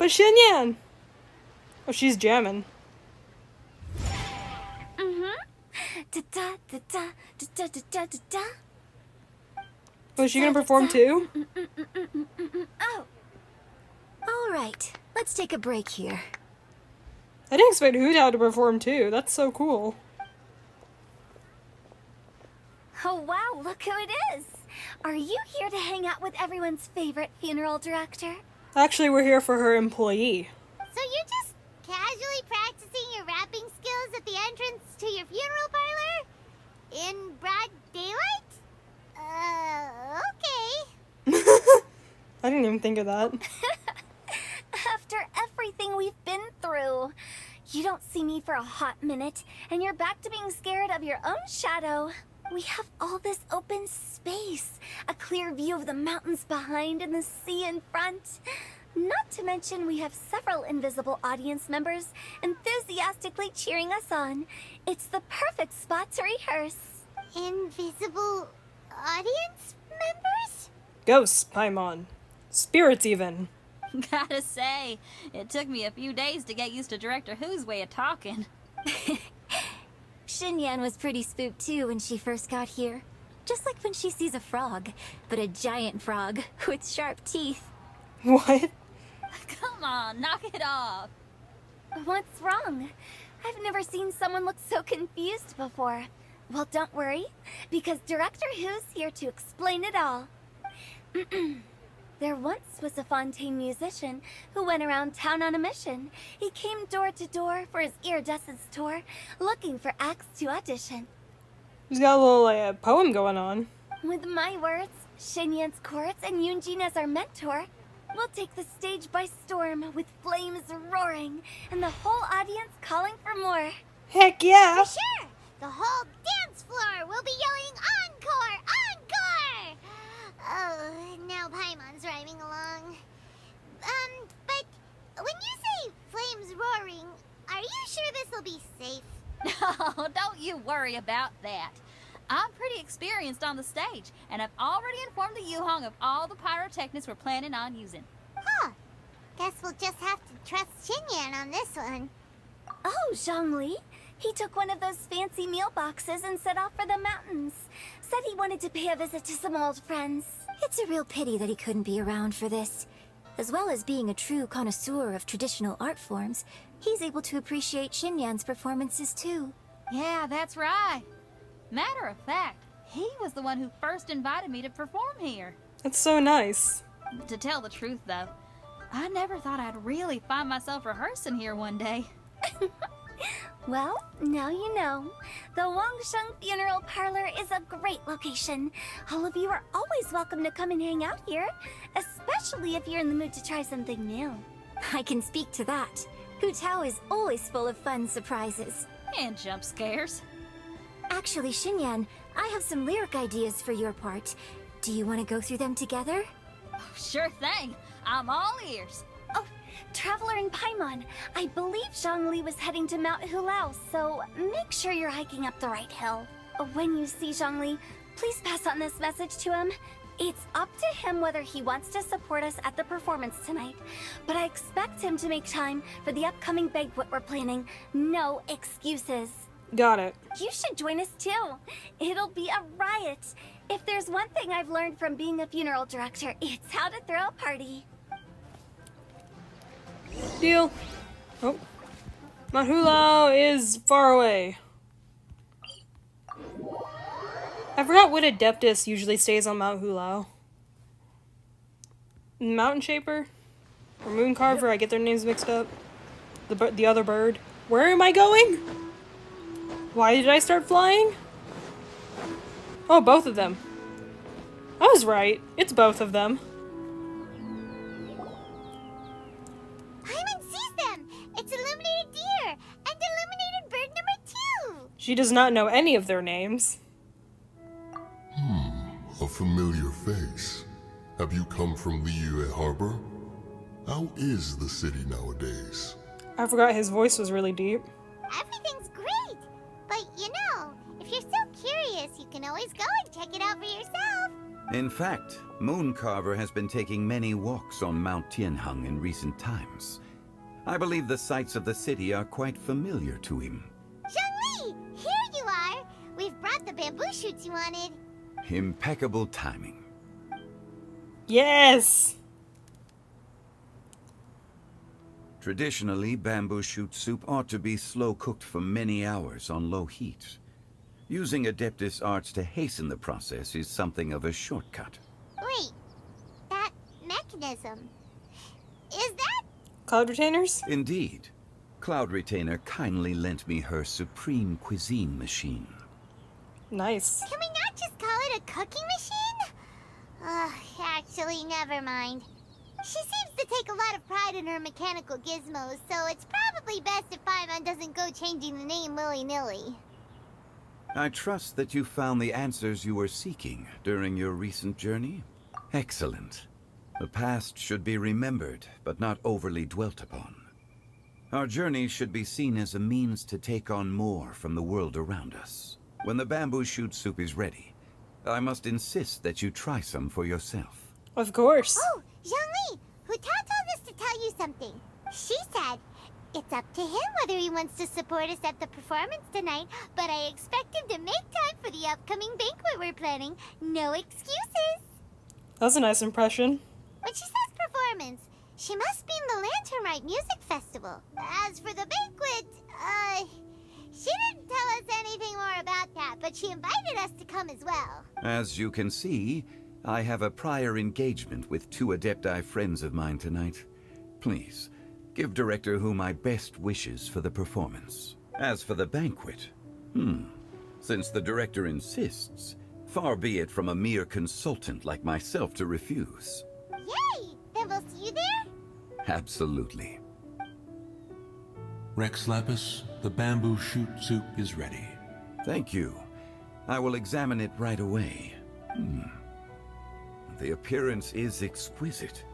But Xinyan! Oh, she's jamming. Was she gonna perform too? Oh. Alright, let's take a break here. I didn't expect Hu Tao to perform too. That's so cool. Oh wow, look who it is! Are you here to hang out with everyone's favorite funeral director? Actually, we're here for her employee. So you're just casually practicing your rapping skills at the entrance to your funeral parlor? In broad daylight? Okay. I didn't even think of that. After everything we've been through, you don't see me for a hot minute, and you're back to being scared of your own shadow. We have all this open space, a clear view of the mountains behind and the sea in front. Not to mention we have several invisible audience members enthusiastically cheering us on. It's the perfect spot to rehearse. Invisible audience members? Ghosts, Paimon. Spirits, even. Gotta say, it took me a few days to get used to Director Who's way of talking. Xinyan was pretty spooked too when she first got here. Just like when she sees a frog, but a giant frog with sharp teeth. What? Come on, knock it off. What's wrong? I've never seen someone look so confused before. Well, don't worry, because Director Who's here to explain it all. There once was a Fontaine musician who went around town on a mission. He came door to door for his iridescence tour, looking for acts to audition. He's got a little poem going on. With my words, Xinyan's chords, and Yunjin as our mentor, we'll take the stage by storm with flames roaring and the whole audience calling for more. Heck yeah! For sure! The whole dance floor will be yelling encore! Encore! Oh, now Paimon's rhyming along. But when you say flames roaring, are you sure this'll be safe? No, don't you worry about that. I'm pretty experienced on the stage, and I've already informed the Yuhong of all the pyrotechnics we're planning on using. Huh. Guess we'll just have to trust Xinyan on this one. Oh, Zhongli. He took one of those fancy meal boxes and set off for the mountains. Said he wanted to pay a visit to some old friends. It's a real pity that he couldn't be around for this. As well as being a true connoisseur of traditional art forms, he's able to appreciate Xinyan's performances too. Yeah, that's right. Matter of fact, he was the one who first invited me to perform here. That's so nice. To tell the truth, though, I never thought I'd really find myself rehearsing here one day. Well, now you know. The Wangsheng Funeral Parlor is a great location. All of you are always welcome to come and hang out here, especially if you're in the mood to try something new. I can speak to that. Hu Tao is always full of fun surprises. And jump scares. Actually, Xinyan, I have some lyric ideas for your part. Do you want to go through them together? Oh, sure thing. I'm all ears. Oh, Traveler and Paimon, I believe Zhongli was heading to Mount Hulao, so make sure you're hiking up the right hill. When you see Zhongli, please pass on this message to him. It's up to him whether he wants to support us at the performance tonight, but I expect him to make time for the upcoming banquet we're planning. No excuses. Got it. You should join us too. It'll be a riot. If there's one thing I've learned from being a funeral director, it's how to throw a party. Deal. Oh. Mount Hulao is far away. I forgot what Adeptus usually stays on Mount Hulao. Mountain Shaper? Or Moon Carver, I get their names mixed up. The other bird. Where am I going? Why did I start flying? Oh, both of them. I was right. It's both of them. Paimon sees them! It's Illuminated Deer! And Illuminated Bird number 2! She does not know any of their names. A familiar face. Have you come from Liyue Harbor? How is the city nowadays? I forgot his voice was really deep. Everything's great! But you know, if you're so curious, you can always go and check it out for yourself. In fact, Mooncarver has been taking many walks on Mount Tianheng in recent times. I believe the sights of the city are quite familiar to him. Zhongli! Here you are! We've brought the bamboo shoots you wanted. Impeccable timing. Yes! Traditionally, bamboo shoot soup ought to be slow-cooked for many hours on low heat. Using Adeptus arts to hasten the process is something of a shortcut. Wait, that mechanism. Is that? Cloud retainers? Indeed. Cloud Retainer kindly lent me her supreme cuisine machine. Nice. Can we not just call it a cooking machine? Actually, never mind. She seems to take a lot of pride in her mechanical gizmos, so it's probably best if Paimon doesn't go changing the name willy-nilly. I trust that you found the answers you were seeking during your recent journey. Excellent. The past should be remembered, but not overly dwelt upon. Our journey should be seen as a means to take on more from the world around us. When the bamboo shoot soup is ready, I must insist that you try some for yourself. Of course. Oh, Zhongli! Hu Tao told us to tell you something. She said, it's up to him whether he wants to support us at the performance tonight, but I expect him to make time for the upcoming banquet we're planning. No excuses. That's a nice impression. When she says performance, she must mean the Lantern Rite Music Festival. As for the banquet, she didn't tell us anything more about that, but she invited us to come as well. As you can see, I have a prior engagement with 2 Adepti friends of mine tonight. Please, give Director Hu my best wishes for the performance. As for the banquet, since the Director insists, far be it from a mere consultant like myself to refuse. Yay! Then we'll see you there? Absolutely. Rex Lapis, the bamboo shoot soup is ready. Thank you. I will examine it right away. The appearance is exquisite,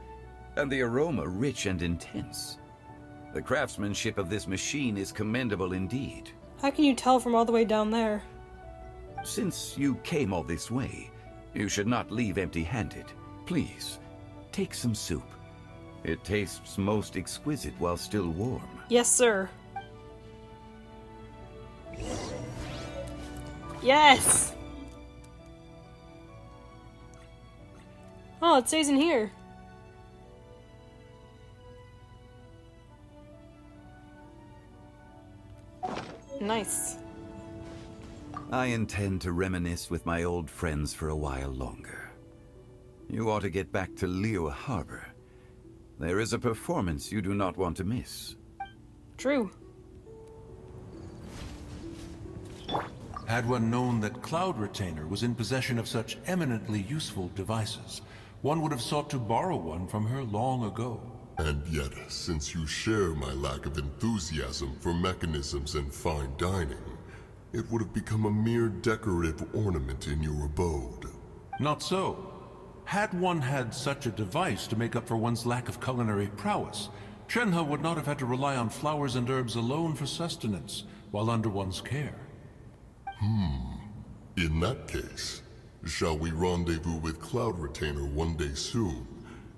and the aroma rich and intense. The craftsmanship of this machine is commendable indeed. How can you tell from all the way down there? Since you came all this way, you should not leave empty-handed. Please, take some soup. It tastes most exquisite while still warm. Yes, sir. Yes! Oh, it stays in here. Nice. I intend to reminisce with my old friends for a while longer. You ought to get back to Liyue Harbor. There is a performance you do not want to miss. True. Had one known that Cloud Retainer was in possession of such eminently useful devices, one would have sought to borrow one from her long ago. And yet, since you share my lack of enthusiasm for mechanisms and fine dining, it would have become a mere decorative ornament in your abode. Not so. Had one had such a device to make up for one's lack of culinary prowess, Shenhe would not have had to rely on flowers and herbs alone for sustenance, while under one's care. In that case, shall we rendezvous with Cloud Retainer one day soon,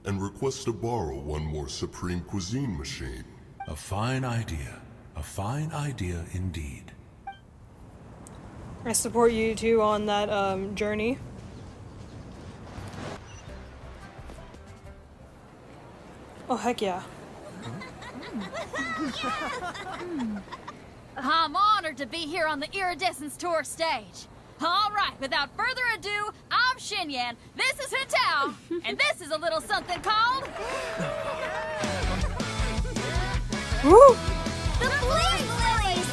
and request to borrow one more Supreme Cuisine machine? A fine idea. A fine idea indeed. I support you two on that journey. Oh, heck yeah. I'm honored to be here on the Iridescence Tour stage. All right, without further ado, I'm Xinyan, this is Hu Tao, and this is a little something called... Woo! The Blaze Lilies!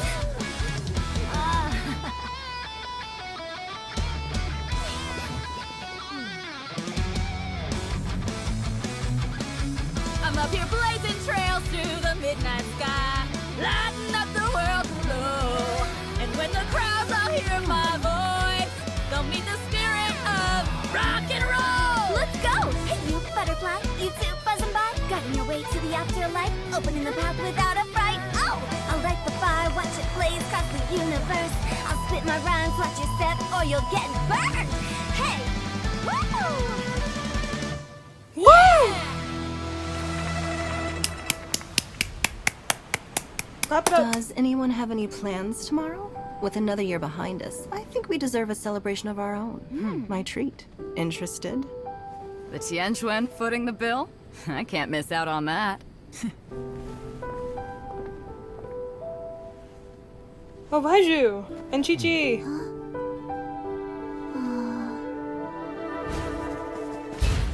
I'm up here blazing trails through the midnight sky, lighting up the world below. And when the crowds all hear my voice, they'll meet the spirit of rock and roll. Let's go! Hey, you butterfly, you too buzzing by, guiding your way to the afterlife, opening the path without a fright. Oh, I'll light the fire, watch it blaze across the universe. I'll spit my rhymes, watch your step, or you'll get burned. Hey, woo! Woo! Clap it up. Does anyone have any plans tomorrow? With another year behind us, I think we deserve a celebration of our own. My treat. Interested? The Tianquan footing the bill? I can't miss out on that. Oh, Baiju and Chi-Chi.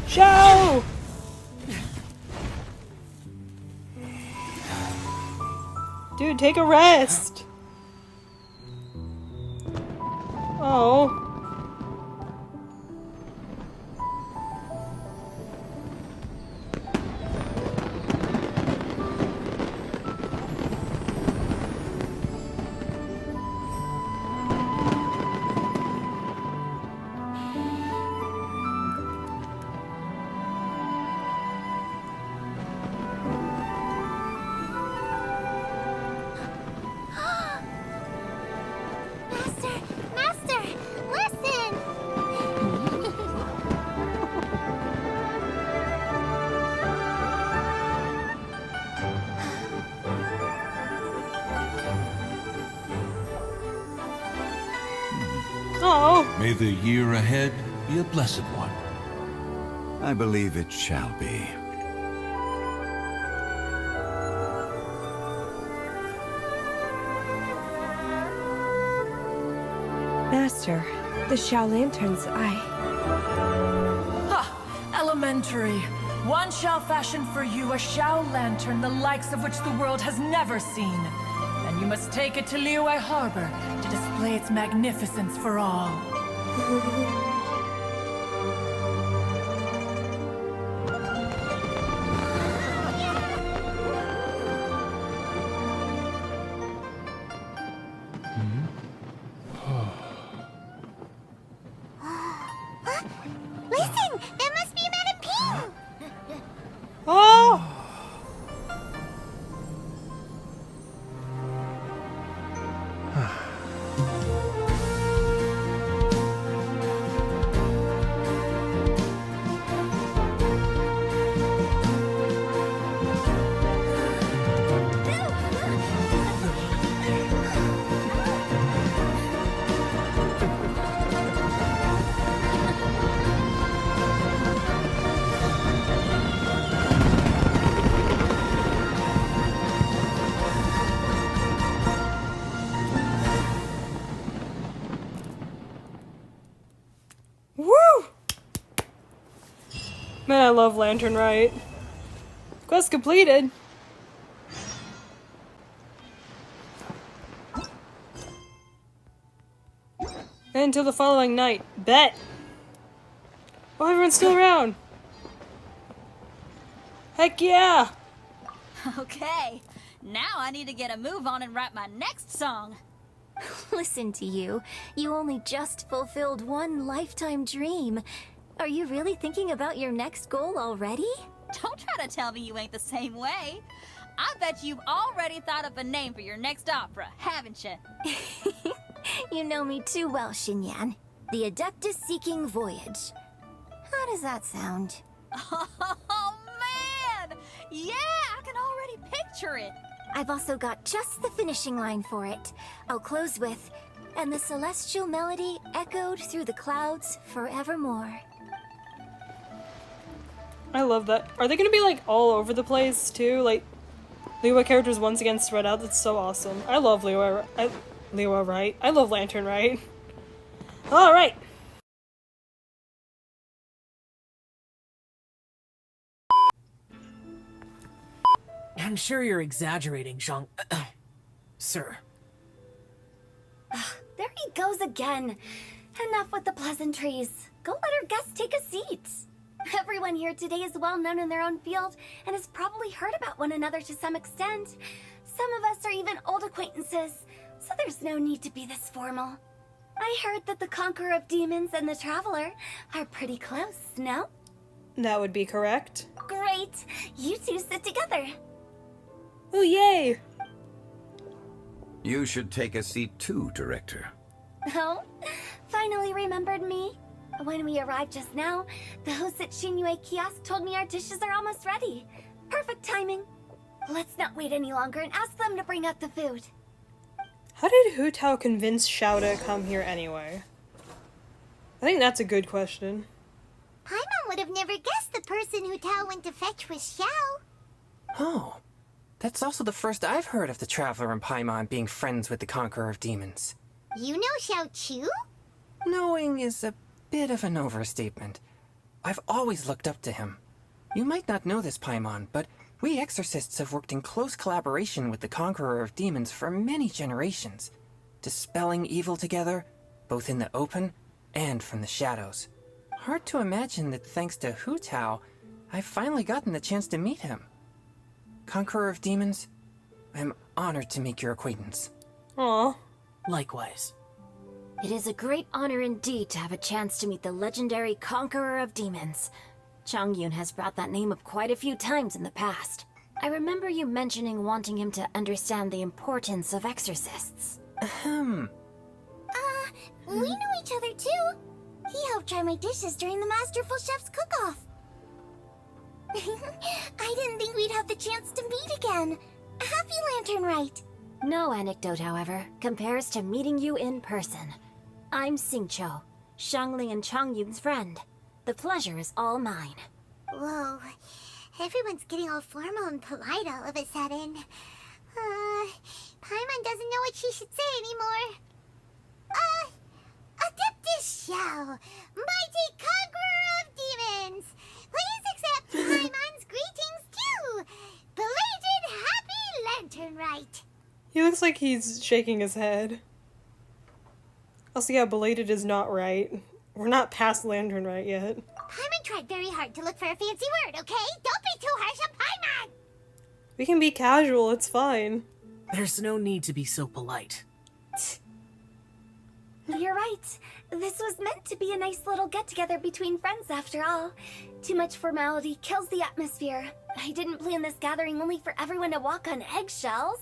Show! Dude, take a rest. Oh. Master, listen! Oh. May the year ahead be a blessed one. I believe it shall be. Master, the Xiao Lanterns, Elementary. One shall fashion for you a Xiao Lantern the likes of which the world has never seen. And you must take it to Liyue Harbor to display its magnificence for all. Listen! That must be Madame Ping! Oh. Woo! Man, I love Lantern Rite. Quest completed. And until the following night. Bet. Oh, everyone's still around. Heck yeah! Okay, now I need to get a move on and write my next song. Listen to you. You only just fulfilled one lifetime dream. Are you really thinking about your next goal already? Don't try to tell me you ain't the same way. I bet you've already thought of a name for your next opera, haven't you? You know me too well, Xinyan. The Adeptus Seeking Voyage. How does that sound? Oh, man! Yeah, I can already picture it. I've also got just the finishing line for it. I'll close with, and the celestial melody echoed through the clouds forevermore. I love that. Are they gonna be like all over the place too? Like Liyue characters once again spread out? That's so awesome. I love Liyue Rite. I love Lantern Rite. Alright. I'm sure you're exaggerating, Zhang. Sir. There he goes again. Enough with the pleasantries. Go let our guests take a seat. Everyone here today is well known in their own field and has probably heard about one another to some extent. Some of us are even old acquaintances, so there's no need to be this formal. I heard that the Conqueror of Demons and the Traveler are pretty close, no? That would be correct. Great! You two sit together. Oh, yay! You should take a seat too, Director. Oh, finally remembered me? When we arrived just now, the host at Shinyue Kiosk told me our dishes are almost ready. Perfect timing. Let's not wait any longer and ask them to bring out the food. How did Hu Tao convince Xiao to come here anyway? I think that's a good question. Paimon would have never guessed the person Hu Tao went to fetch was Xiao. Oh, that's also the first I've heard of the Traveler and Paimon being friends with the Conqueror of Demons. You know Xiao Chu? Knowing is a bit of an overstatement. I've always looked up to him. You might not know this, Paimon, but we exorcists have worked in close collaboration with the Conqueror of Demons for many generations, dispelling evil together, both in the open and from the shadows. Hard to imagine that thanks to Hu Tao, I've finally gotten the chance to meet him. Conqueror of Demons, I'm honored to make your acquaintance. Aw. Likewise. It is a great honor indeed to have a chance to meet the legendary Conqueror of Demons. Changyun has brought that name up quite a few times in the past. I remember you mentioning wanting him to understand the importance of exorcists. We know each other too. He helped try my dishes during the Masterful Chef's cook-off. I didn't think we'd have the chance to meet again. Happy Lantern Rite. No anecdote, however, compares to meeting you in person. I'm Xingqiu, Shangli and Changyun's friend. The pleasure is all mine. Whoa. Everyone's getting all formal and polite all of a sudden. Paimon doesn't know what she should say anymore. Adeptus Xiao, mighty conqueror of demons, please accept Paimon's greetings too. Belated Happy Lantern Rite. He looks like he's shaking his head. Also, yeah, belated is not right. We're not past Lantern Rite yet. Paimon tried very hard to look for a fancy word, okay? Don't be too harsh on Paimon! We can be casual, it's fine. There's no need to be so polite. You're right. This was meant to be a nice little get-together between friends after all. Too much formality kills the atmosphere. I didn't plan this gathering only for everyone to walk on eggshells.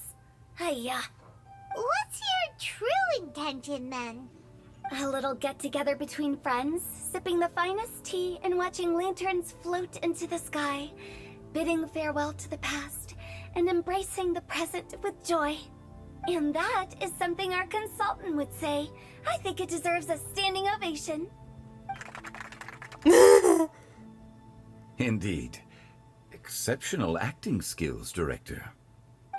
Hiya. What's your true intention, then? A little get-together between friends, sipping the finest tea and watching lanterns float into the sky, bidding farewell to the past, and embracing the present with joy. And that is something our consultant would say. I think it deserves a standing ovation. Indeed. Exceptional acting skills, Director.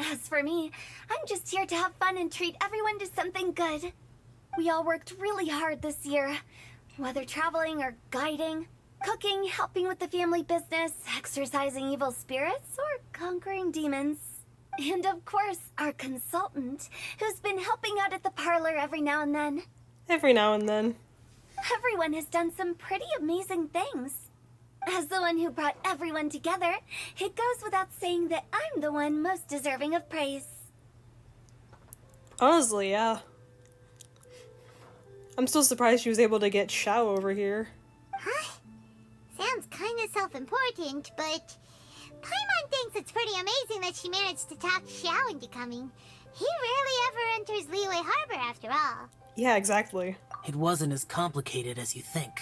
As for me, I'm just here to have fun and treat everyone to something good. We all worked really hard this year, whether traveling or guiding, cooking, helping with the family business, exorcising evil spirits, or conquering demons. And of course, our consultant, who's been helping out at the parlor every now and then. Every now and then. Everyone has done some pretty amazing things. As the one who brought everyone together, it goes without saying that I'm the one most deserving of praise. Honestly, yeah. I'm still surprised she was able to get Xiao over here. Huh? Sounds kinda self-important, but Paimon thinks it's pretty amazing that she managed to talk Xiao into coming. He rarely ever enters Liyue Harbor after all. Yeah, exactly. It wasn't as complicated as you think.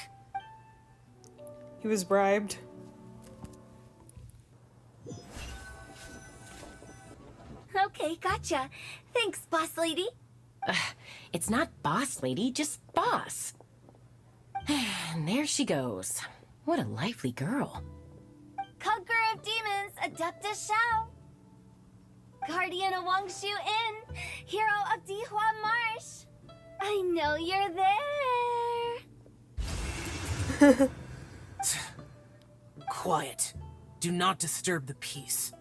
He was bribed. Okay, gotcha. Thanks, boss lady. It's not boss lady, just boss. And there she goes. What a lively girl. Conqueror of Demons, Adeptus Xiao. Guardian of Wangshu Inn, hero of Dihua Marsh. I know you're there. Quiet. Do not disturb the peace.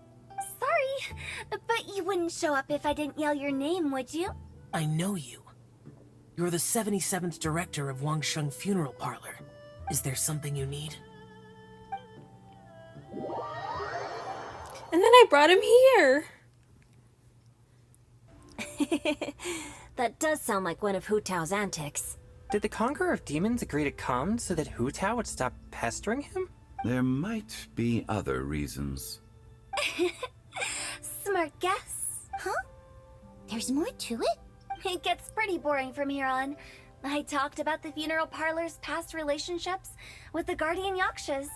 Sorry, but you wouldn't show up if I didn't yell your name, would you? I know you. You're the 77th director of Wangsheng Funeral Parlor. Is there something you need? And then I brought him here. That does sound like one of Hu Tao's antics. Did the Conqueror of Demons agree to come so that Hu Tao would stop pestering him? There might be other reasons. Smart guess. Huh? There's more to it? It gets pretty boring from here on. I talked about the funeral parlor's past relationships with the guardian yakshas.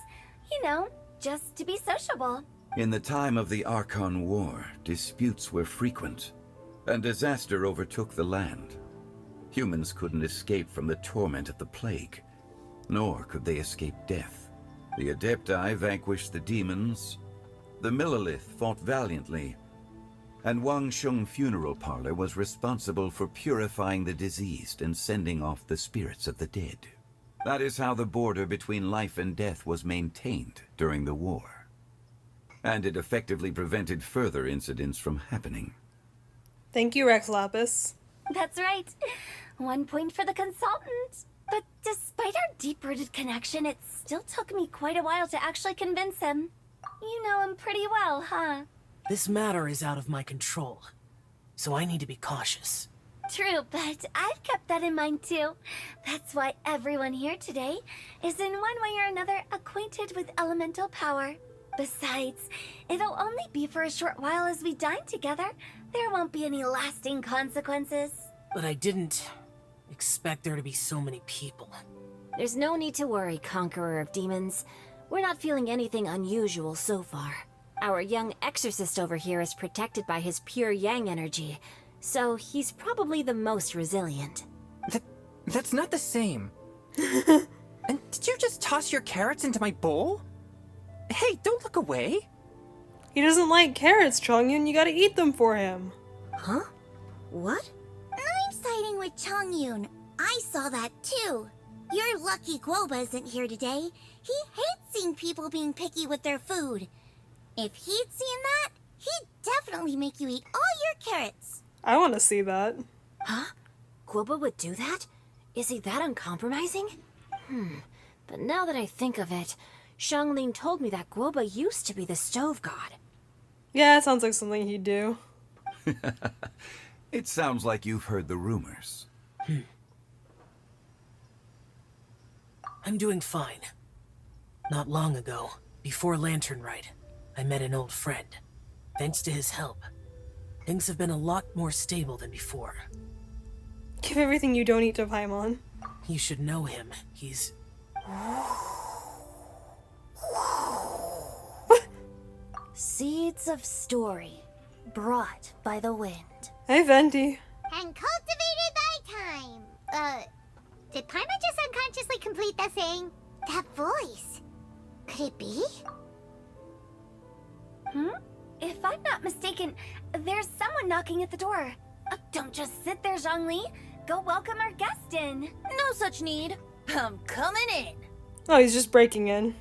You know, just to be sociable. In the time of the Archon War, disputes were frequent, and disaster overtook the land. Humans couldn't escape from the torment of the plague, nor could they escape death. The Adepti vanquished the demons, the Millelith fought valiantly, and Wangsheng Funeral Parlor was responsible for purifying the diseased and sending off the spirits of the dead. That is how the border between life and death was maintained during the war. And it effectively prevented further incidents from happening. Thank you, Rex Lapis. That's right. 1 point for the consultant. But despite our deep-rooted connection, it still took me quite a while to actually convince him. You know him pretty well, huh? This matter is out of my control, so I need to be cautious. True, but I've kept that in mind too. That's why everyone here today is in one way or another acquainted with elemental power. Besides, it'll only be for a short while as we dine together. There won't be any lasting consequences. But I didn't expect there to be so many people. There's no need to worry, Conqueror of Demons. We're not feeling anything unusual so far. Our young exorcist over here is protected by his pure yang energy, so he's probably the most resilient. That's not the same. And did you just toss your carrots into my bowl? Hey, don't look away. He doesn't like carrots, Chongyun. You gotta eat them for him. Huh? What? I'm siding with Chongyun. I saw that too. You're lucky Guoba isn't here today. He hates seeing people being picky with their food. If he'd seen that, he'd definitely make you eat all your carrots. I want to see that. Huh? Guoba would do that? Is he that uncompromising? But now that I think of it, Xiangling told me that Guoba used to be the stove god. Yeah, it sounds like something he'd do. It sounds like you've heard the rumors. I'm doing fine. Not long ago, before Lantern Rite, I met an old friend. Thanks to his help, things have been a lot more stable than before. Give everything you don't eat to Paimon. You should know him. He's... Seeds of story, brought by the wind. Hey, Venti. And cultivated by time. Did Paimon just unconsciously complete that thing? That voice. Could it be? If I'm not mistaken, there's someone knocking at the door. Don't just sit there, Zhongli. Go welcome our guest in. No such need. I'm coming in. Oh, he's just breaking in.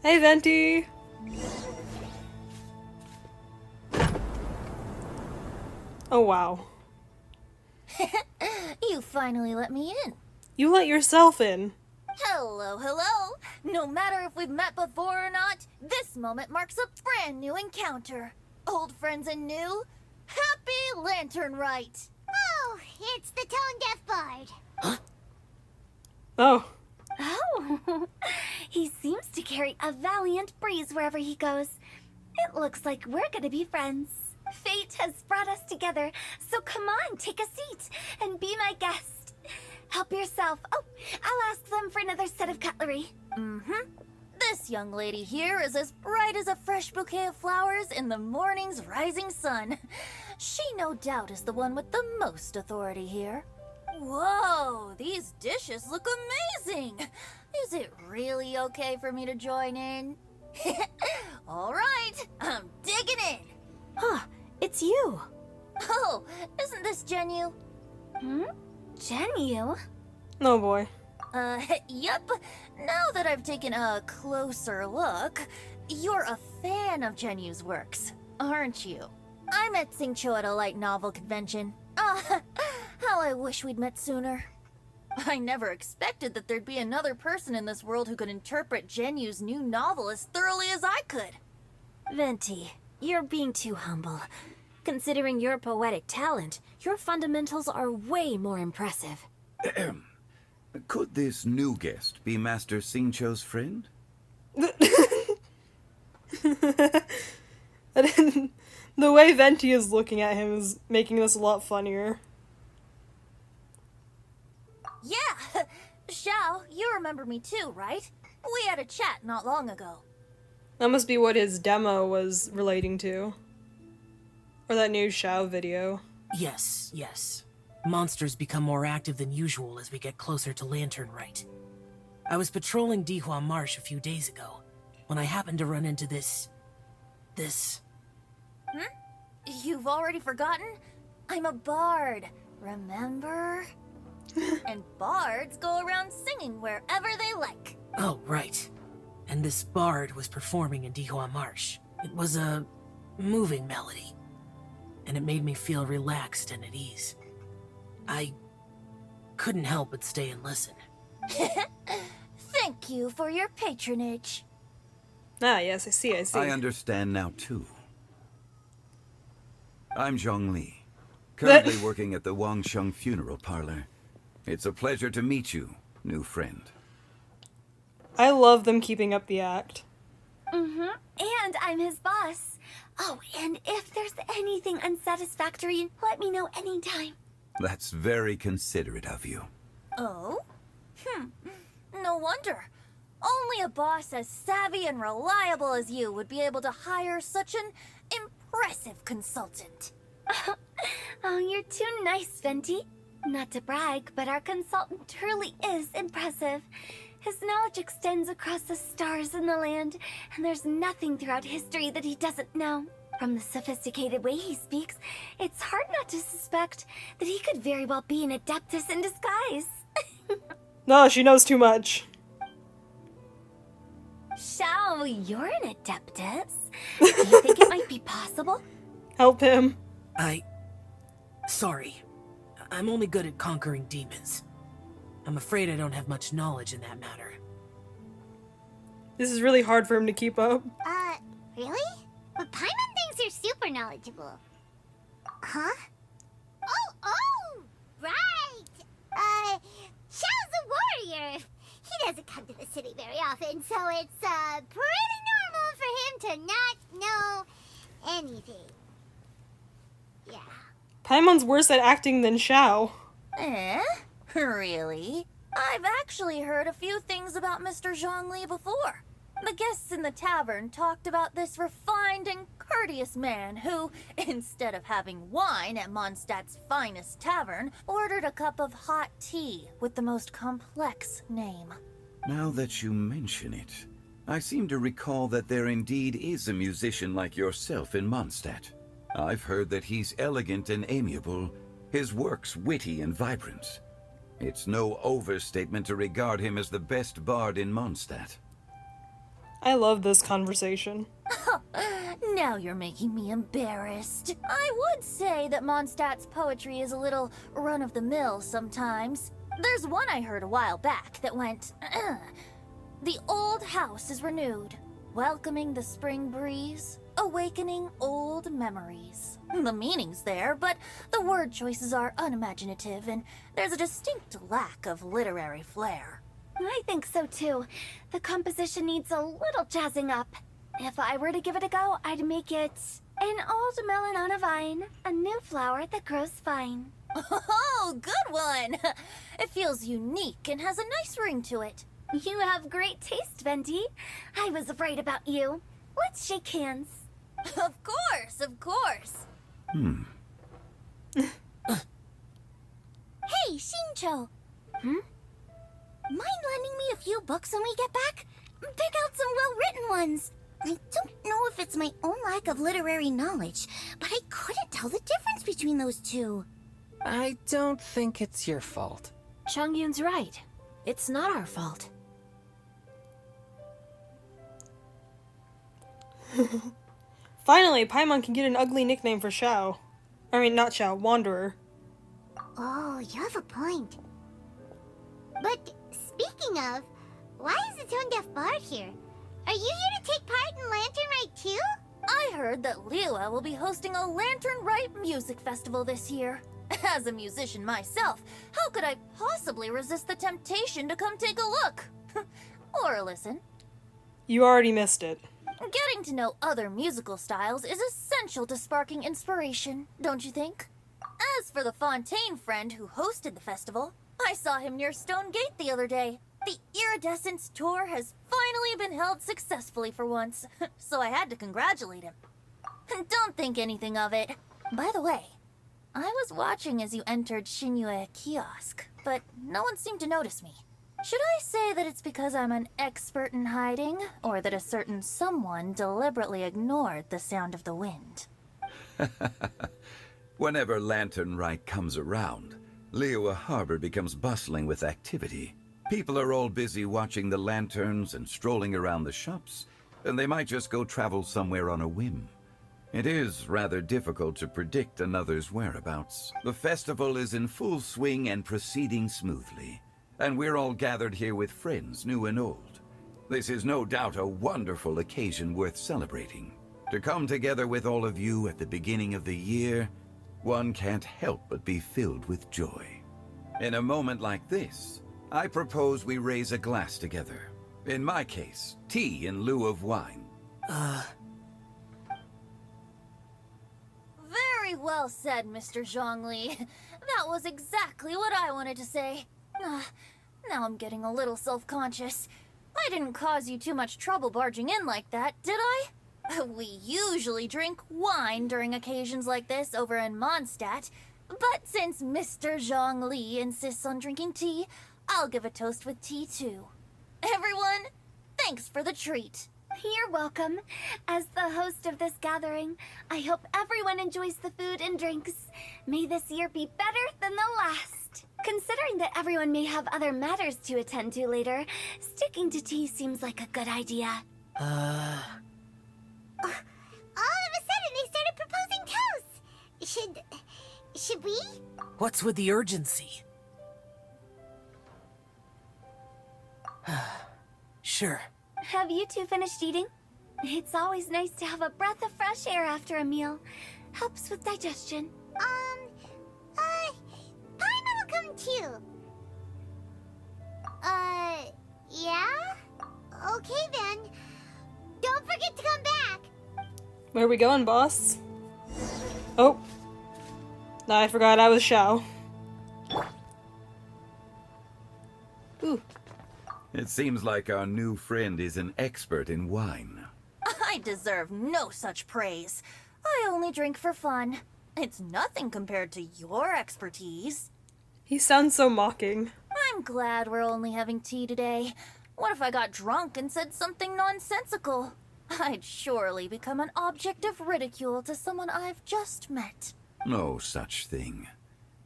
Hey, Venti. Oh, wow. You finally let me in. You let yourself in. Hello, hello. No matter if we've met before or not, this moment marks a brand new encounter. Old friends and new. Happy Lantern Rite. Oh, it's the Tone Deaf Bard. Oh. Oh, he seems to carry a valiant breeze wherever he goes. It looks like we're gonna be friends. Fate has brought us together, so come on, take a seat and be my guest. Help yourself. Oh, I'll ask them for another set of cutlery. This young lady here is as bright as a fresh bouquet of flowers in the morning's rising sun. She no doubt is the one with the most authority here. Whoa, these dishes look amazing. Is it really okay for me to join in? All right, I'm digging in. Huh, it's you. Oh, isn't this Genyu? Genyu? No, boy. Yep. Now that I've taken a closer look, you're a fan of Genyu's works, aren't you? I met Xingqiu at a light novel convention. How I wish we'd met sooner. I never expected that there'd be another person in this world who could interpret Genyu's new novel as thoroughly as I could. Venti, you're being too humble. Considering your poetic talent, your fundamentals are way more impressive. Could this new guest be Master Xingqiu's friend? The way Venti is looking at him is making this a lot funnier. Xiao, you remember me too, right? We had a chat not long ago. That must be what his demo was relating to. Or that new Xiao video. Yes, yes. Monsters become more active than usual as we get closer to Lantern Rite. I was patrolling Dihua Marsh a few days ago, when I happened to run into this... You've already forgotten? I'm a bard, remember? And bards go around singing wherever they like. Oh, right. And this bard was performing in Dihua Marsh. It was a moving melody, and it made me feel relaxed and at ease. I couldn't help but stay and listen. Thank you for your patronage. Ah, yes, I see. I understand now, too. I'm Zhongli, currently working at the Wangsheng Funeral Parlor. It's a pleasure to meet you, new friend. I love them keeping up the act. And I'm his boss. Oh, and if there's anything unsatisfactory, let me know anytime. That's very considerate of you. Oh? No wonder. Only a boss as savvy and reliable as you would be able to hire such an impressive consultant. Oh, you're too nice, Venti. Not to brag, but our consultant truly is impressive. His knowledge extends across the stars and the land, and there's nothing throughout history that he doesn't know. From the sophisticated way he speaks, it's hard not to suspect that he could very well be an adeptus in disguise. No, she knows too much. Xiao, you're an adeptus. Do you think it might be possible? Help him. Sorry. I'm only good at conquering demons. I'm afraid I don't have much knowledge in that matter. This is really hard for him to keep up. Really? But Paimon thinks you're super knowledgeable. Huh? Oh, right! Xiao's a warrior. He doesn't come to the city very often, so it's, pretty normal for him to not know anything. Yeah. Paimon's worse at acting than Xiao. Really? I've actually heard a few things about Mr. Zhongli before. The guests in the tavern talked about this refined and courteous man who, instead of having wine at Mondstadt's finest tavern, ordered a cup of hot tea with the most complex name. Now that you mention it, I seem to recall that there indeed is a musician like yourself in Mondstadt. I've heard that he's elegant and amiable, his works witty and vibrant. It's no overstatement to regard him as the best bard in Mondstadt. I love this conversation. Now you're making me embarrassed. I would say that Mondstadt's poetry is a little run-of-the-mill sometimes. There's one I heard a while back that went, The old house is renewed, welcoming the spring breeze, awakening old memories. The meaning's there, but the word choices are unimaginative, and there's a distinct lack of literary flair. I think so too. The composition needs a little jazzing up. If I were to give it a go, I'd make it an old melon on a vine, a new flower that grows fine. Oh, good one! It feels unique and has a nice ring to it. You have great taste, Venti. I was afraid about you. Let's shake hands. Of course, of course. Hey, Shincho. Mind lending me a few books when we get back? Pick out some well-written ones. I don't know if it's my own lack of literary knowledge, but I couldn't tell the difference between those two. I don't think it's your fault. Chongyun's right. It's not our fault. Finally, Paimon can get an ugly nickname for Xiao. I mean, not Xiao, Wanderer. Oh, you have a point. But speaking of, why is the tone-deaf bard here? Are you here to take part in Lantern Rite too? I heard that Liyue will be hosting a Lantern Rite music festival this year. As a musician myself, how could I possibly resist the temptation to come take a look? Or listen. You already missed it. Getting to know other musical styles is essential to sparking inspiration, don't you think? As for the Fontaine friend who hosted the festival, I saw him near Stone Gate the other day. The Iridescence tour has finally been held successfully for once, so I had to congratulate him. Don't think anything of it. By the way, I was watching as you entered Shinue Kiosk, but no one seemed to notice me. Should I say that it's because I'm an expert in hiding, or that a certain someone deliberately ignored the sound of the wind? Whenever Lantern Rite comes around, Liyue Harbor becomes bustling with activity. People are all busy watching the lanterns and strolling around the shops, and they might just go travel somewhere on a whim. It is rather difficult to predict another's whereabouts. The festival is in full swing and proceeding smoothly, and we're all gathered here with friends, new and old. This is no doubt a wonderful occasion worth celebrating. To come together with all of you at the beginning of the year, one can't help but be filled with joy. In a moment like this, I propose we raise a glass together. In my case, tea in lieu of wine. Very well said, Mr. Zhongli. That was exactly what I wanted to say. Now I'm getting a little self-conscious. I didn't cause you too much trouble barging in like that, did I? We usually drink wine during occasions like this over in Mondstadt, but since Mr. Zhongli insists on drinking tea, I'll give a toast with tea too. Everyone, thanks for the treat. You're welcome. As the host of this gathering, I hope everyone enjoys the food and drinks. May this year be better than the last. Considering that everyone may have other matters to attend to later, sticking to tea seems like a good idea. Uh... All of a sudden, they started proposing toasts. Should we? What's with the urgency? Sure. Have you two finished eating? It's always nice to have a breath of fresh air after a meal. Helps with digestion. Paimon will come too. Yeah? Okay then. Don't forget to come back. Where are we going, boss? Oh. No, I forgot I was Xiao. Ooh. It seems like our new friend is an expert in wine. I deserve no such praise. I only drink for fun. It's nothing compared to your expertise. He sounds so mocking. I'm glad we're only having tea today. What if I got drunk and said something nonsensical? I'd surely become an object of ridicule to someone I've just met. No such thing.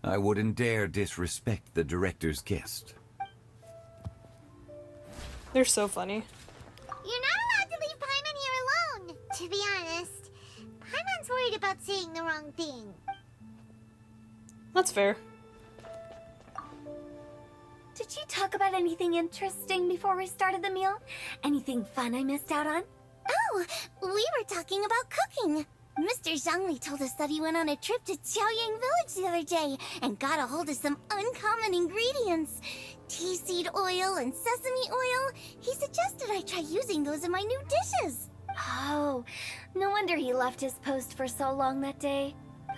I wouldn't dare disrespect the director's guest. They're so funny. You're not allowed to leave Paimon here alone. To be honest, Paimon's worried about saying the wrong thing. That's fair. Did you talk about anything interesting before we started the meal? Anything fun I missed out on? Oh, we were talking about cooking. Mr. Zhongli told us that he went on a trip to Qiaoyang Village the other day and got a hold of some uncommon ingredients. Tea seed oil and sesame oil. He suggested I try using those in my new dishes. Oh, no wonder he left his post for so long that day.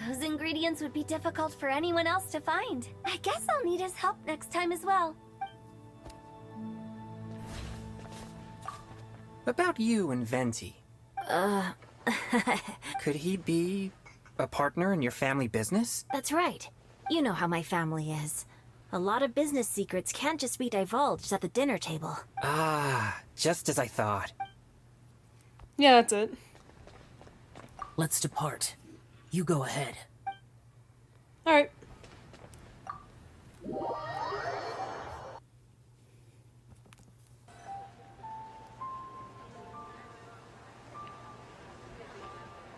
Those ingredients would be difficult for anyone else to find. I guess I'll need his help next time as well. About you and Venti. Could he be a partner in your family business? That's right. You know how my family is. A lot of business secrets can't just be divulged at the dinner table. Ah, just as I thought. Yeah, that's it. Let's depart. You go ahead. Alright.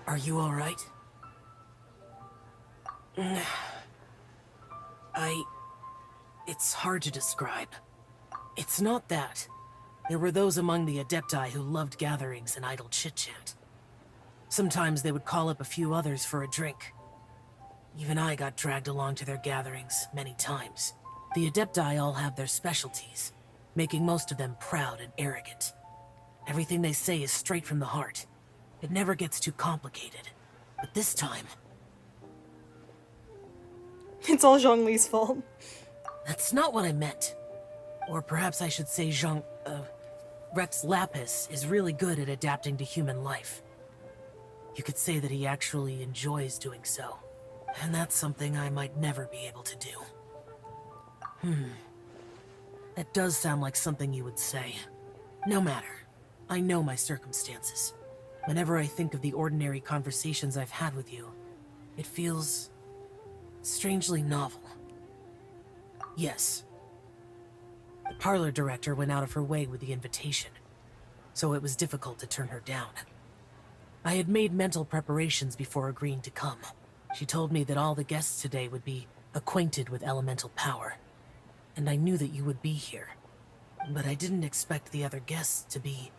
Are you all right? It's hard to describe. It's not that. There were those among the Adepti who loved gatherings and idle chit-chat. Sometimes they would call up a few others for a drink. Even I got dragged along to their gatherings many times. The Adepti all have their specialties, making most of them proud and arrogant. Everything they say is straight from the heart. It never gets too complicated. But this time... It's all Zhongli's fault. That's not what I meant. Or perhaps I should say Rex Lapis is really good at adapting to human life. You could say that he actually enjoys doing so. And that's something I might never be able to do. That does sound like something you would say. No matter. I know my circumstances. Whenever I think of the ordinary conversations I've had with you, it feels strangely novel. Yes. The parlor director went out of her way with the invitation, so it was difficult to turn her down. I had made mental preparations before agreeing to come. She told me that all the guests today would be acquainted with elemental power, and I knew that you would be here. But I didn't expect the other guests to be...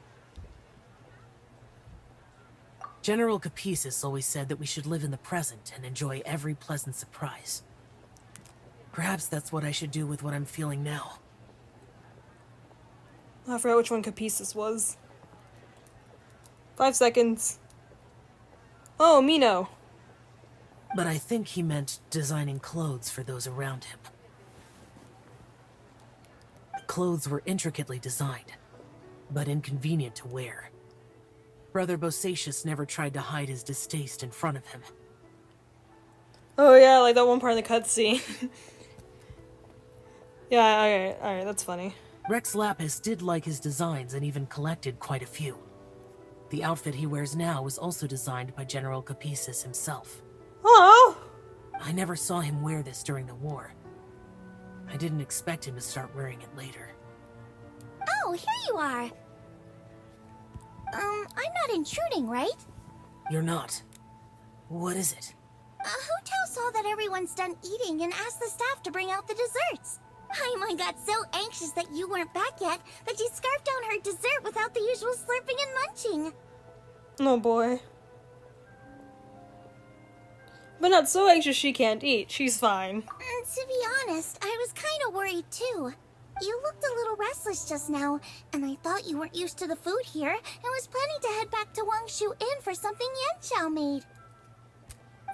General Capices always said that we should live in the present and enjoy every pleasant surprise. Perhaps that's what I should do with what I'm feeling now. I forgot which one Capices was. 5 seconds. Oh, Mino. But I think he meant designing clothes for those around him. The clothes were intricately designed, but inconvenient to wear. Brother Bosacius never tried to hide his distaste in front of him. Oh yeah, like that one part in the cutscene. Yeah, alright, that's funny. Rex Lapis did like his designs and even collected quite a few. The outfit he wears now was also designed by General Capices himself. Oh! I never saw him wear this during the war. I didn't expect him to start wearing it later. Oh, here you are. I'm not intruding, right? You're not. What is it? Hu saw that everyone's done eating and asked the staff to bring out the desserts. Paimon got so anxious that you weren't back yet that she scarfed down her dessert without the usual slurping and munching. Oh boy. But not so anxious she can't eat. She's fine. To be honest, I was kind of worried too. You looked a little restless just now, and I thought you weren't used to the food here and was planning to head back to Wangshu Inn for something Yanxiao made.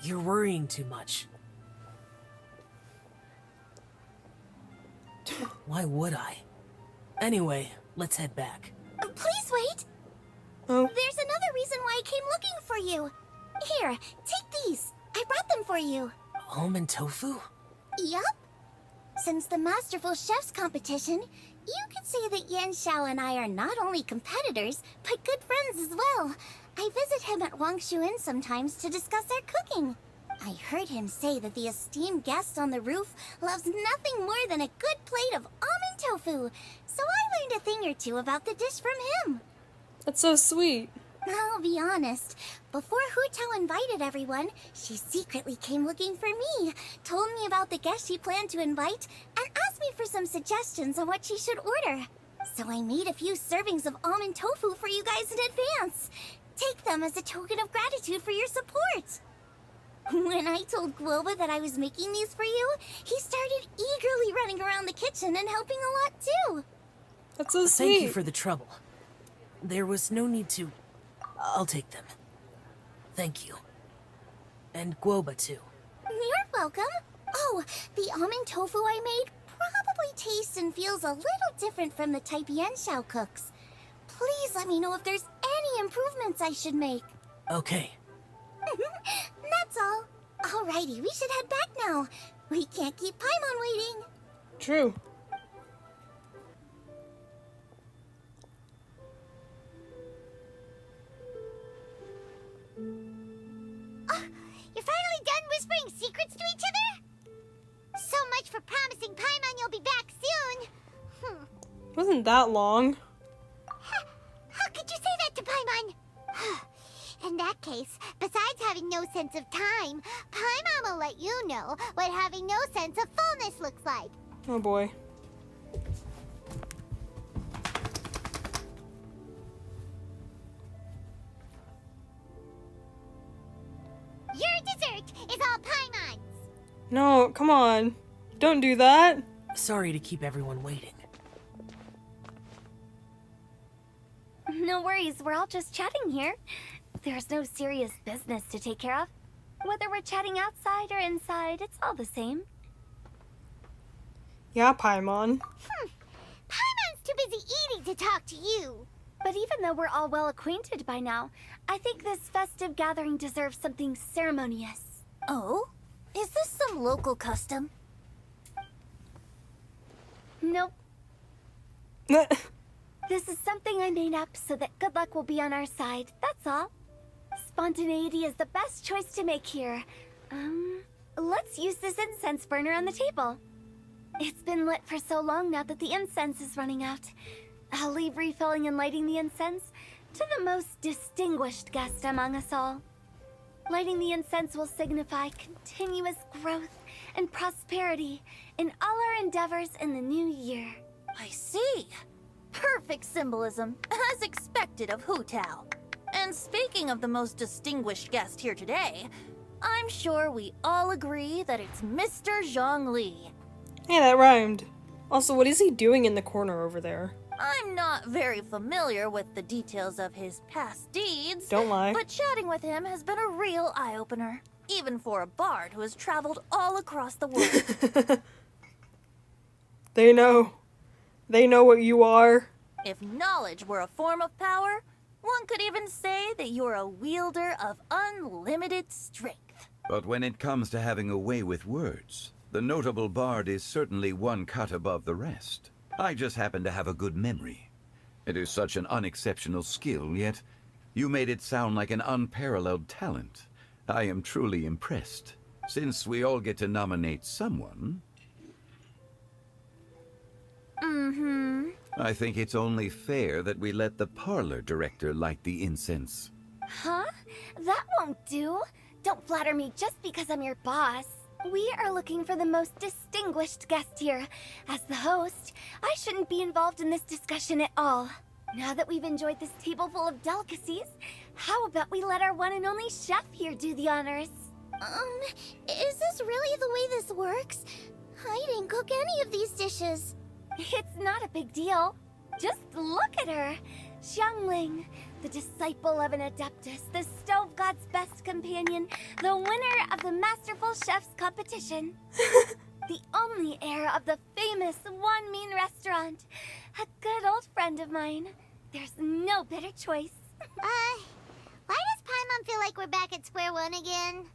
You're worrying too much. Why would I? Anyway, let's head back. Please wait! Oh. There's another reason why I came looking for you. Here, take these. I brought them for you. Almond tofu? Yup. Since the Masterful Chef's competition, you could say that Yanxiao and I are not only competitors, but good friends as well. I visit him at Wangshu Inn sometimes to discuss our cooking. I heard him say that the esteemed guest on the roof loves nothing more than a good plate of almond tofu, so I learned a thing or two about the dish from him. That's so sweet. I'll be honest, before Hu invited everyone, she secretly came looking for me, told me about the guests she planned to invite, and asked me for some suggestions on what she should order. So I made a few servings of almond tofu for you guys in advance. Take them as a token of gratitude for your support. When I told Guoba that I was making these for you, he started eagerly running around the kitchen and helping a lot too. That's so sweet. Thank you for the trouble. There was no need to... I'll take them. Thank you. And Guoba too. You're welcome. Oh, the almond tofu I made probably tastes and feels a little different from the type Yanxiao cooks. Please let me know if there's any improvements I should make. Okay. That's all. Alrighty, we should head back now. We can't keep Paimon waiting. True. You're finally done whispering secrets to each other? So much for promising Paimon you'll be back soon. Wasn't that long. How could you say that to Paimon? In that case, besides having no sense of time, Paimon will let you know what having no sense of fullness looks like. Oh boy. Your dessert is all Paimon's. No, come on. Don't do that. Sorry to keep everyone waiting. No worries, we're all just chatting here. There's no serious business to take care of. Whether we're chatting outside or inside, it's all the same. Yeah, Paimon. Paimon's too busy eating to talk to you. But even though we're all well acquainted by now, I think this festive gathering deserves something ceremonious. Oh? Is this some local custom? Nope. This is something I made up so that good luck will be on our side, that's all. Spontaneity is the best choice to make here. Let's use this incense burner on the table. It's been lit for so long now that the incense is running out. I'll leave refilling and lighting the incense to the most distinguished guest among us all. Lighting the incense will signify continuous growth and prosperity in all our endeavors in the new year. I see. Perfect symbolism, as expected of Hu Tao. And speaking of the most distinguished guest here today, I'm sure we all agree that it's Mr. Zhongli. Hey, that rhymed. Also, what is he doing in the corner over there? I'm not very familiar with the details of his past deeds. Don't lie. But chatting with him has been a real eye-opener. Even for a bard who has traveled all across the world. They know. They know what you are. If knowledge were a form of power, one could even say that you're a wielder of unlimited strength. But when it comes to having a way with words, the notable bard is certainly one cut above the rest. I just happen to have a good memory. It is such an unexceptional skill, yet you made it sound like an unparalleled talent. I am truly impressed. Since we all get to nominate someone, I think it's only fair that we let the parlor director light the incense. Huh? That won't do. Don't flatter me just because I'm your boss. We are looking for the most distinguished guest here. As the host, I shouldn't be involved in this discussion at all. Now that we've enjoyed this table full of delicacies, how about we let our one and only chef here do the honors? Is this really the way this works? I didn't cook any of these dishes. It's not a big deal. Just look at her. Xiangling, the disciple of an adeptus, the stove god's best companion, the winner of the Masterful Chef's competition. The only heir of the famous One Mean restaurant. A good old friend of mine. There's no better choice. Why does Paimon feel like we're back at square one again?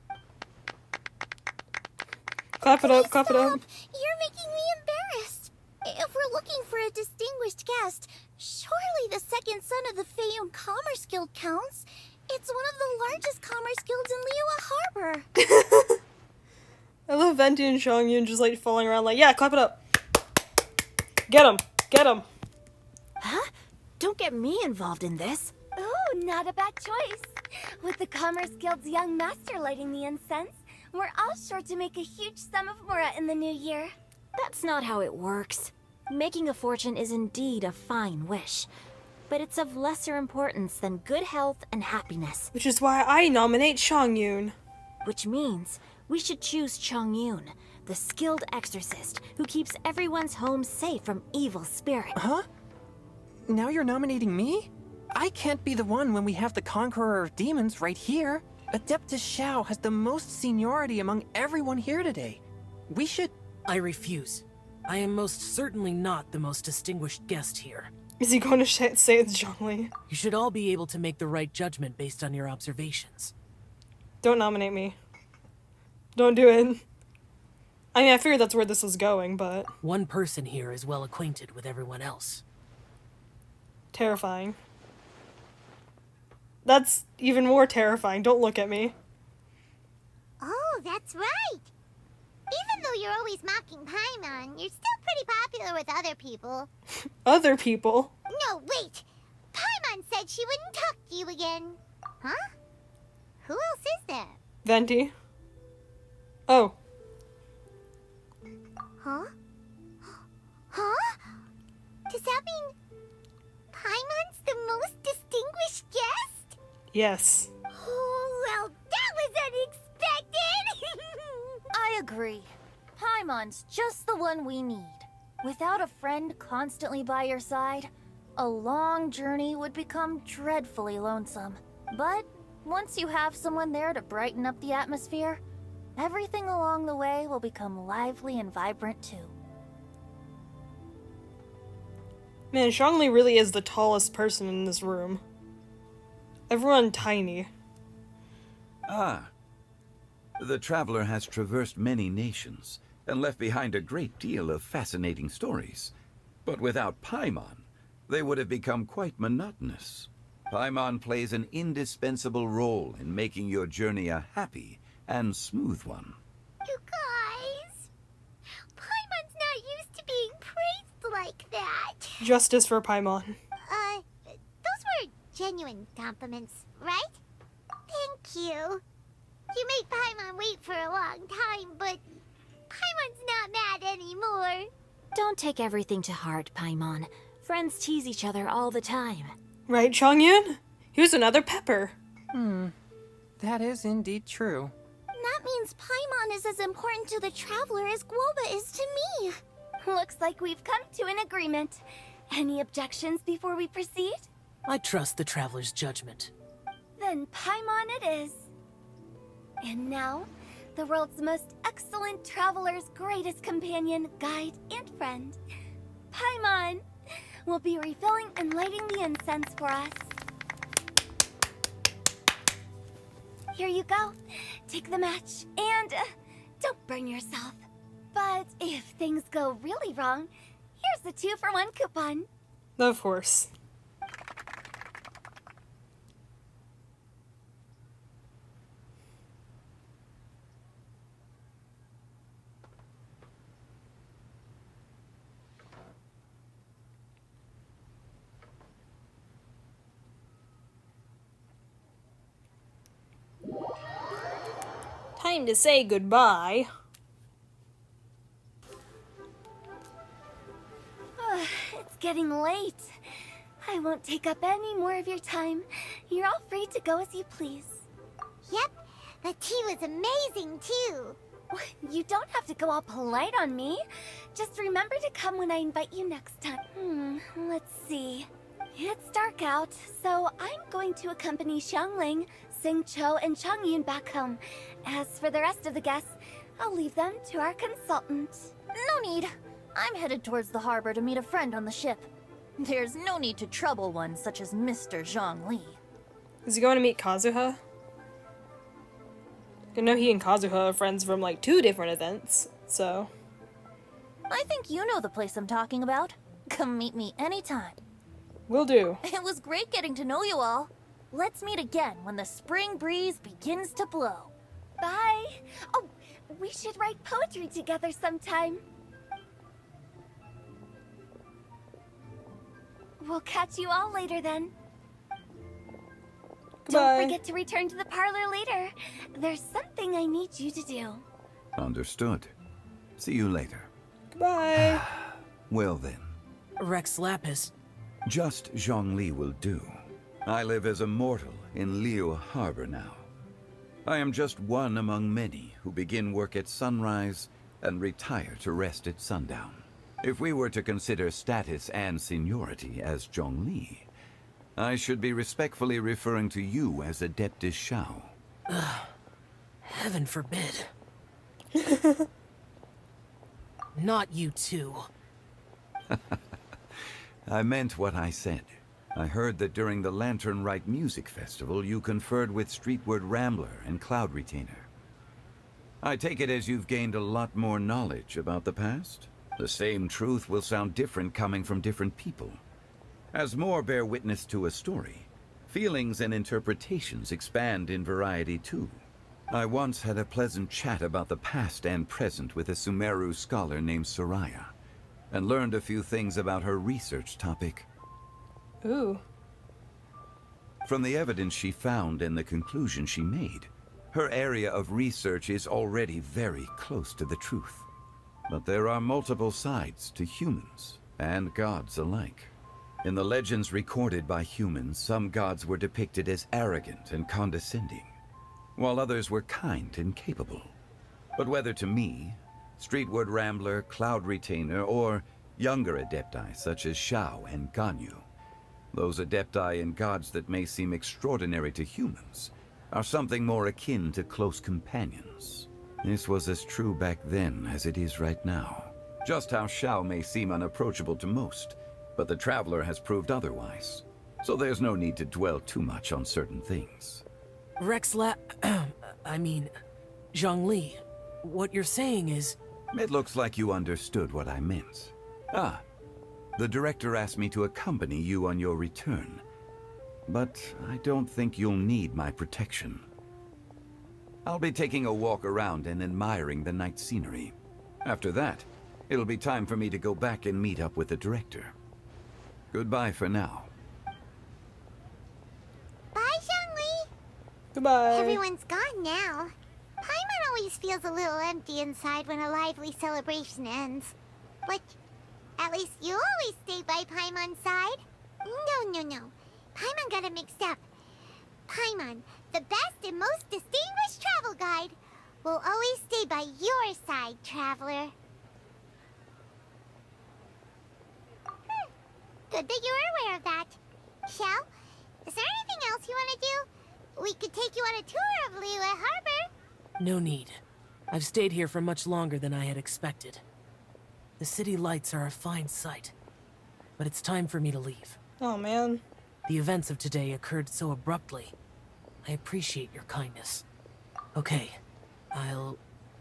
Clap it up, clap it up. You're making me embarrassed. If we're looking for a distinguished guest, surely the second son of the Feiyun Commerce Guild counts. It's one of the largest commerce guilds in Liyue Harbor. I love Venti and Xiangyun just like falling around like, yeah, clap it up. Get him, get him. Huh? Don't get me involved in this. Ooh, not a bad choice. With the Commerce Guild's young master lighting the incense, we're all sure to make a huge sum of mora in the new year. That's not how it works. Making a fortune is indeed a fine wish, but it's of lesser importance than good health and happiness. Which is why I nominate Xiangyun. Which means we should choose Chongyun, the skilled exorcist who keeps everyone's home safe from evil spirits. Huh? Now you're nominating me? I can't be the one when we have the Conqueror of Demons right here. Adeptus Xiao has the most seniority among everyone here today. We should... I refuse. I am most certainly not the most distinguished guest here. Is he going to say it's Zhongli? You should all be able to make the right judgment based on your observations. Don't nominate me. Don't do it. I mean, I figured that's where this was going, but... One person here is well acquainted with everyone else. Terrifying. That's even more terrifying. Don't look at me. Oh, that's right. Even though you're always mocking Paimon, you're still pretty popular with other people. Other people? No, wait! Paimon said she wouldn't talk to you again. Huh? Who else is there? Venti. Oh. Huh? Huh? Does that mean Paimon's the most distinguished guest? Yes. Oh, well, that was unexpected! I agree. Paimon's just the one we need. Without a friend constantly by your side, a long journey would become dreadfully lonesome. But once you have someone there to brighten up the atmosphere, everything along the way will become lively and vibrant too. Man, Zhongli really is the tallest person in this room. Everyone tiny. Ah. The traveler has traversed many nations and left behind a great deal of fascinating stories. But without Paimon, they would have become quite monotonous. Paimon plays an indispensable role in making your journey a happy and smooth one. You guys, Paimon's not used to being praised like that. Justice for Paimon. Those were genuine compliments, right? Thank you. You made Paimon wait for a long time, but Paimon's not mad anymore. Don't take everything to heart, Paimon. Friends tease each other all the time. Right, Chongyun? Here's another pepper. That is indeed true. That means Paimon is as important to the traveler as Guoba is to me. Looks like we've come to an agreement. Any objections before we proceed? I trust the traveler's judgment. Then Paimon it is. And now, the world's most excellent traveler's greatest companion, guide, and friend, Paimon, will be refilling and lighting the incense for us. Here you go. Take the match, and don't burn yourself. But if things go really wrong, here's the 2-for-1 coupon. Of course. Time to say goodbye. It's getting late. I won't take up any more of your time. You're all free to go as you please. Yep, the tea was amazing too. You don't have to go all polite on me. Just remember to come when I invite you next time. Let's see. It's dark out, so I'm going to accompany Xiangling, Xingqiu, and Chongyun back home. As for the rest of the guests, I'll leave them to our consultant. No need. I'm headed towards the harbor to meet a friend on the ship. There's no need to trouble one such as Mr. Zhongli. Is he going to meet Kazuha? I know he and Kazuha are friends from like 2 different events, so... I think you know the place I'm talking about. Come meet me anytime. Will do. It was great getting to know you all. Let's meet again when the spring breeze begins to blow. Bye! Oh, we should write poetry together sometime. We'll catch you all later then. Goodbye. Don't forget to return to the parlor later. There's something I need you to do. Understood. See you later. Goodbye. Well then. Rex Lapis. Just Zhongli will do. I live as a mortal in Liu Harbor now. I am just one among many who begin work at sunrise and retire to rest at sundown. If we were to consider status and seniority as Zhongli, I should be respectfully referring to you as Adeptus Shao. Heaven forbid. Not you too. I meant what I said. I heard that during the Lantern Rite Music Festival, you conferred with Streetward Rambler and Cloud Retainer. I take it as you've gained a lot more knowledge about the past? The same truth will sound different coming from different people. As more bear witness to a story, feelings and interpretations expand in variety too. I once had a pleasant chat about the past and present with a Sumeru scholar named Soraya, and learned a few things about her research topic. Ooh. From the evidence she found and the conclusion she made, her area of research is already very close to the truth. But there are multiple sides to humans and gods alike. In the legends recorded by humans, some gods were depicted as arrogant and condescending, while others were kind and capable. But whether to me, Streetward Rambler, Cloud Retainer, or younger adepti such as Shao and Ganyu, those adepti and gods that may seem extraordinary to humans are something more akin to close companions. This was as true back then as it is right now. Just how Shao may seem unapproachable to most, but the Traveler has proved otherwise. So there's no need to dwell too much on certain things. I mean, Zhongli, what you're saying is... It looks like you understood what I meant. Ah, the director asked me to accompany you on your return. But I don't think you'll need my protection. I'll be taking a walk around and admiring the night scenery. After that, it'll be time for me to go back and meet up with the director. Goodbye for now. Bye, Zhongli. Goodbye. Everyone's gone now. Paimon always feels a little empty inside when a lively celebration ends. But at least you always stay by Paimon's side. No. Paimon got it mixed up. Paimon, the best and most distinguished travel guide, will always stay by your side, traveler. Good that you're aware of that. Shell, is there anything else you want to do? We could take you on a tour of Liyue Harbor. No need. I've stayed here for much longer than I had expected. The city lights are a fine sight, but it's time for me to leave. Oh, man. The events of today occurred so abruptly. I appreciate your kindness. Okay, I'll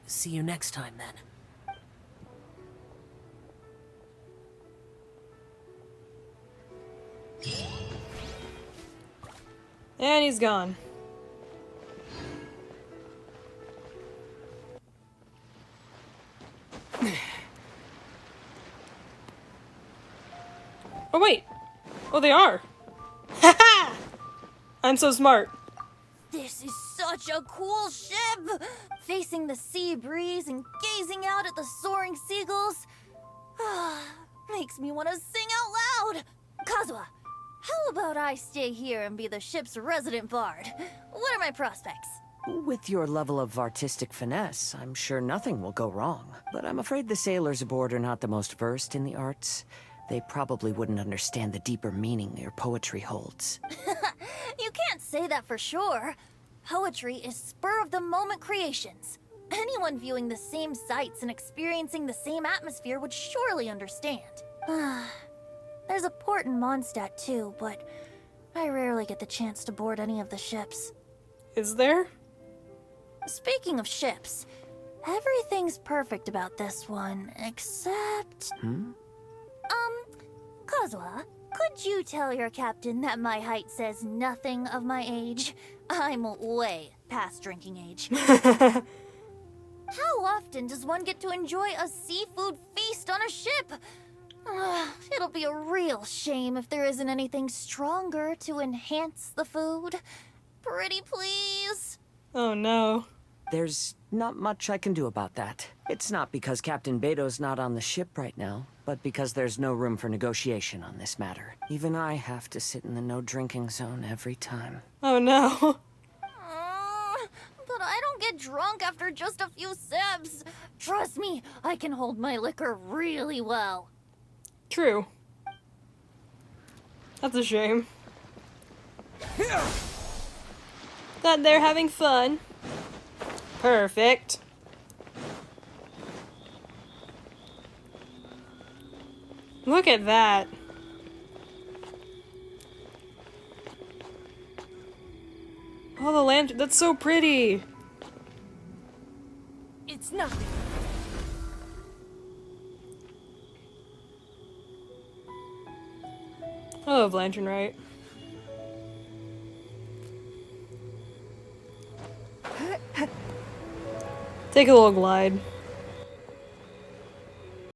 see you next time then. And he's gone. Oh, wait. Oh, they are. Haha! I'm so smart. This is such a cool ship! Facing the sea breeze and gazing out at the soaring seagulls. Makes me want to sing out loud! Kazuha, how about I stay here and be the ship's resident bard? What are my prospects? With your level of artistic finesse, I'm sure nothing will go wrong. But I'm afraid the sailors aboard are not the most versed in the arts. They probably wouldn't understand the deeper meaning your poetry holds. You can't say that for sure. Poetry is spur-of-the-moment creations. Anyone viewing the same sights and experiencing the same atmosphere would surely understand. There's a port in Mondstadt too, but I rarely get the chance to board any of the ships. Is there? Speaking of ships, everything's perfect about this one, except... Kazuha, could you tell your captain that my height says nothing of my age? I'm way past drinking age. How often does one get to enjoy a seafood feast on a ship? It'll be a real shame if there isn't anything stronger to enhance the food. Pretty please? Oh no. There's not much I can do about that. It's not because Captain Beto's not on the ship right now, but because there's no room for negotiation on this matter. Even I have to sit in the no-drinking zone every time. Oh no. But I don't get drunk after just a few sips. Trust me, I can hold my liquor really well. True. That's a shame. That they're having fun. Perfect. Look at that. Oh, the lantern. That's so pretty. It's nothing. I love Lantern Rite. Take a little glide.